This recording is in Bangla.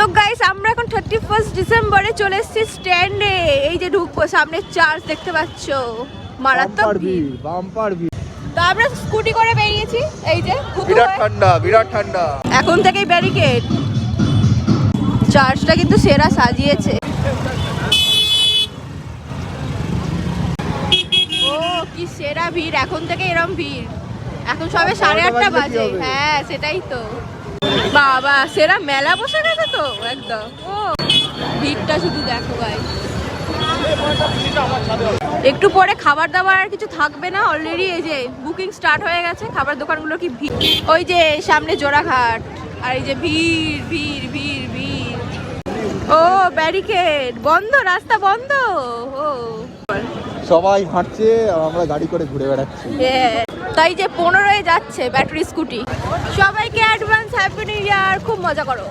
তো গাইস আমরা এখন 31 ডিসেম্বরে চলে এসেছি স্ট্যান্ডে। এই যে ঢুকবো, সামনে চার্চ দেখতে পাচ্ছ, মারাত্মক ভিড়। বাম্পার ভিড়। তো আমরা স্কুটি করে বেরিয়েছি, এই যে বিরাট ঠান্ডা। এখন থেকেই ব্যারিকেড। চার্চটা কিন্তু সেরা সাজিয়েছে। ও কি সেরা ভিড়, এখন থেকে এরম ভিড়। এখন সবে 8:30 বাজে। হ্যাঁ সেটাই তো। বাবা সেরা মেলা বসে গেছে তো একদম। ও ভিড়টা শুধু দেখো ভাই। একটু পরে খাবার দাবার আর কিছু থাকবে না, অলরেডি এই যে বুকিং স্টার্ট হয়ে গেছে। খাবার দোকানগুলো কি ভিড়, ওই যে সামনে জোড়াঘাট, আর এই যে ভিড় ভিড় ভিড় ভিড়। ও ব্যারিকেড বন্ধ, রাস্তা বন্ধ। ও সবাই হাঁটছে আর আমরা গাড়ি করে ঘুরে বেড়াচ্ছি। তাই যে 15 যাচ্ছে ব্যাটারি স্কুটি। সবাইকে অ্যাডভান্স হ্যাপি নিউ ইয়ার, খুব মজা করো।